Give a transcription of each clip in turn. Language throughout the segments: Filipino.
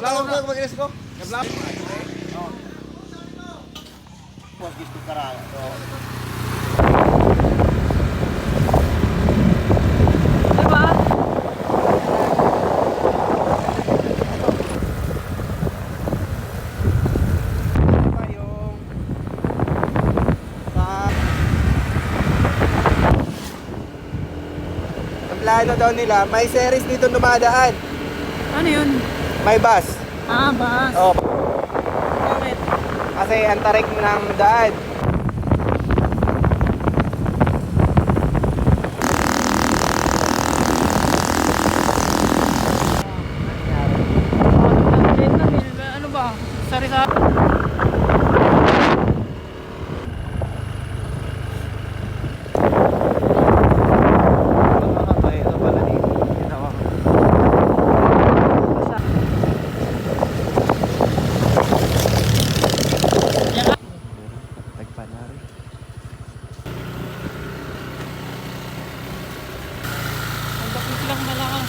Kablang mag-inis ko. Kablang. Huwag gusto karala. Diba? Ang plano daw nila, may series dito dumadaan. Ano yun? May bus. Ah, bus. Oh, Bakit? kasi ang tarik ng daan. Ano ba? Sari-sari. Ito pala dito. Ginawa ko. Nagpanari. Ang bakit lang malakas.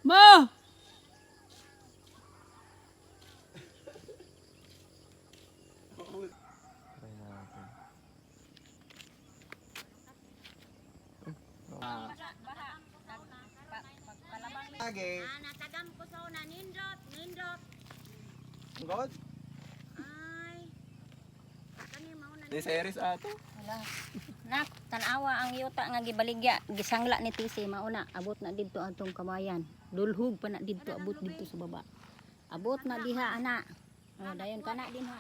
Ma! Lagi. Natagam ko sa una, nindot. Ang god? Ay. Kani mauna. Di series ato. Wala. Nak, tanawa ang yuta nga gibaligya, gisangla ni Tisi mauna, abot na didto atong kamayan. Dulhog pa na didto, abot didto sa baba. Abot na diha ana. Oh, dayon kana din ha.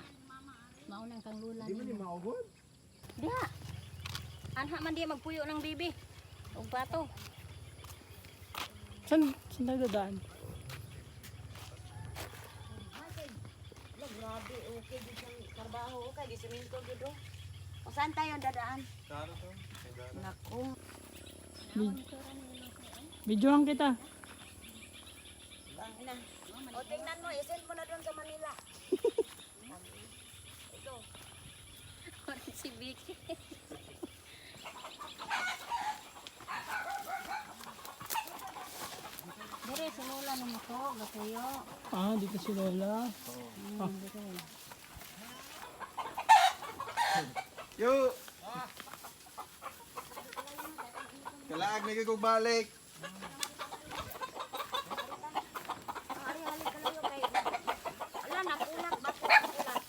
Maunang kang lula. Di man yung maugod. Diha. Anha man diya magpuyo ng bibi. Og bato. Saan nagdadaan? Grabe, okay di siyang trabaho, okay di siminto gid. O saan tayo dadaan? Karo to. Naku. Videohan kita. Ina. O tingnan mo, isend mo na doon sa Manila. Ito. Si Vicky. Dire, sinula na mo to, gatuyo. Ah, dito si Lola. Yo! Kalaag na kong balik. Ari-ari kalayo kay. Wala na kulag ba ko kulag.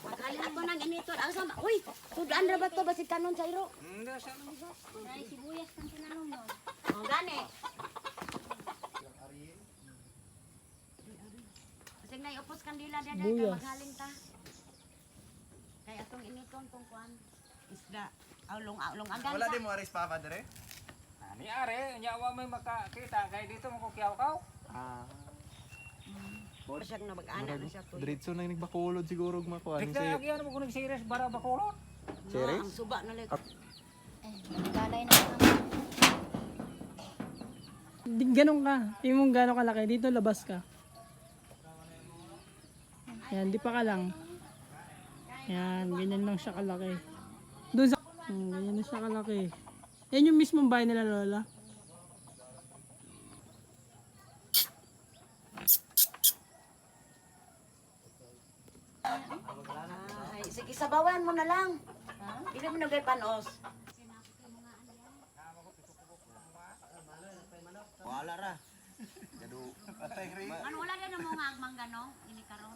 Magaling ko nang inito. Asa ba? Uy, sudan ra ba to basit kanon sa iro? Hindi, siya lang isa. Ay sibuyas kan sinanong mo. Oh, gani. Kasi na iupos kandila dada kay Sibuyas. maghaling ta. Kay atong initon tong kuan. Isda. Aulong agan. Wala din mo aris papa dire? Ni are, nyawa may makakita kay dito mo kukiyaw-kaw. Ah. Siya na mag-ana na siya to. Diretso na yung nagbakulod siguro makuha. Dikta lagi ano mo kunig series para bakulon. Series? Ang suba na lang. Galay na lang. Ganun ka. Tingin mong gano'ng kalaki. Dito labas ka. Yan, di pa ka lang. Yan, ganyan lang siya kalaki. Doon sa... ganyan na siya kalaki. Yan yung mismong bahay nila Lola. Ay, sige, sabawan mo na lang. Hindi mo nagay panos. Wala ra. Ano wala din mo nga manggano, ini karon.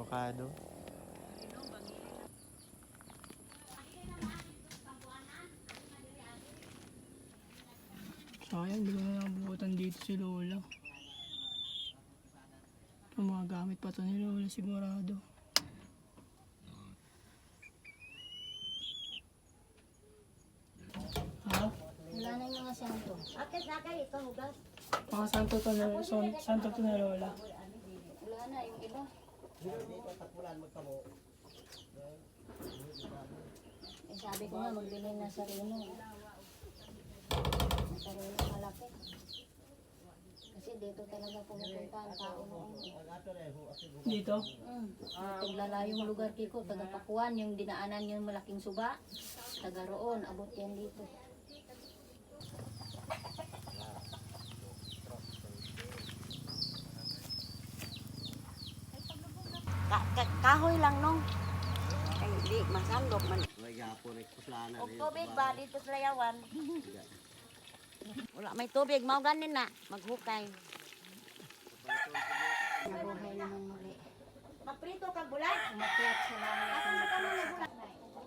Avocado. Sayang, hindi ko na nabubutan dito si Lola. Yung mga gamit pa to ni Lola sigurado. Ha? Wala na yung mga santo. Mga santo to ni Lola. Wala na yung iba. Eh, sabi ko nga magbili na sa Reno. Sa Reno malaki. Kasi dito talaga pumupunta ang tao noon. Dito? Tiglalayong lugar kiko, taga Pakuan, yung dinaanan yung malaking suba. Taga roon, abot yan dito. Kahoy lang nung. Ay, di, masandok man. May gapon ay kuslanan. Og tubig ba dito sa layawan? Wala may tubig, mao ganin na, maghukay. Nabuhay naman muli. Magprito kang bulan. Umakyat sa langit.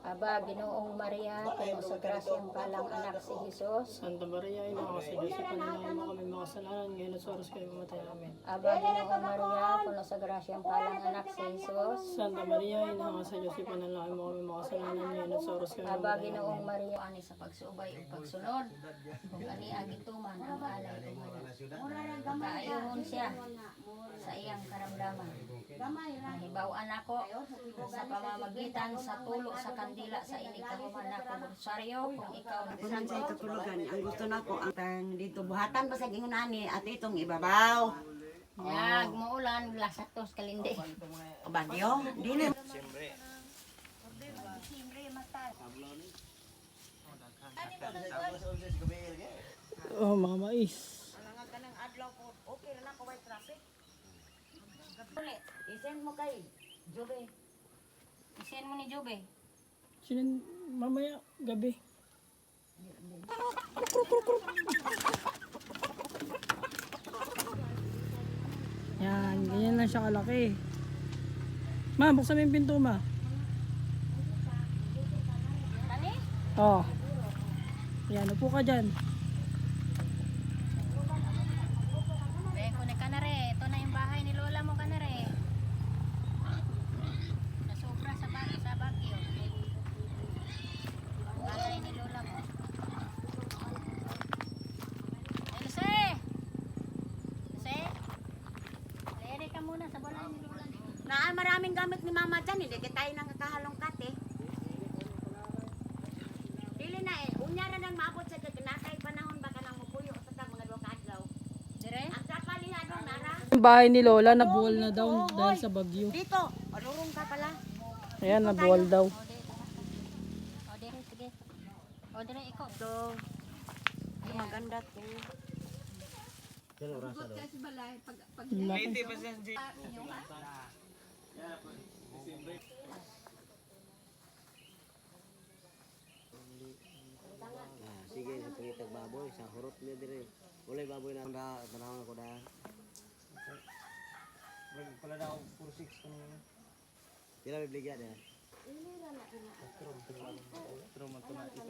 Aba, Ginoong Maria, puno sa grasyang palang anak si Jesus. Santa Maria, ina ako sa Diyos, ipanalangin mo kami mga kasalanan, ngayon at sa oras kayo mamatay namin. Aba, Ginoong Maria, puno sa grasyang palang anak si Jesus. Santa Maria, ina ako sa Diyos, ipanalangin mo kami mga kasalanan, ngayon at sa oras kayo Aba, mamatay namin. Ginoong Maria, ani sa pagsuubay o pagsunod. Kung ani agituman ang alay tumana. Kaayuhon siya sa iyang karamdaman. Nahibawan ako sa pamamagitan sa tulo sa kandila sa inikahuman ako Rosario kung ikaw Kunan sa katulugan. Ang gusto nako ang tang dito buhatan pa sa gingunani at itong ibabaw. Yag muulan lasatos kalindi. Bagyo. Dili. Oh, mga mais. Isen mo kay Jobe. Isin mo ni Jube. Sinin, mamaya, gabi. Yan, ganyan lang siya kalaki. Ma, buksan mo yung pinto, ma. Tani? Oh. Yan, upo ka dyan. Beko na kanare. Ito na yung bahay ni Lola mo kanare. Nasobra sa Baguio. Bahay ni Lola mo. Elise! Elise? Lere ka muna sa bahay ni Lola. Na maraming gamit ni Mama dyan. Hindi kita tayo nang kakahalongkat eh. Dili na eh. Unya na nang maabot sa kaganakay panahon baka nang mupuyo sa tag mga 2 kadlaw. Dire? Ang kapalihan nung nara. Yung bahay ni Lola, nabuwal na daw dahil sa bagyo. Dito. Marurong ka pala. Ayan, nabuwal daw. O dire, sige. O dire, ikaw. So, yung maganda to. Laki. Sige, sa pangitag baboy, sa hurot niya dire. Walay baboy na tanawang ako da. Pala na ako 4-6 kanina. Dila may bligyan eh. Pero man to na ito.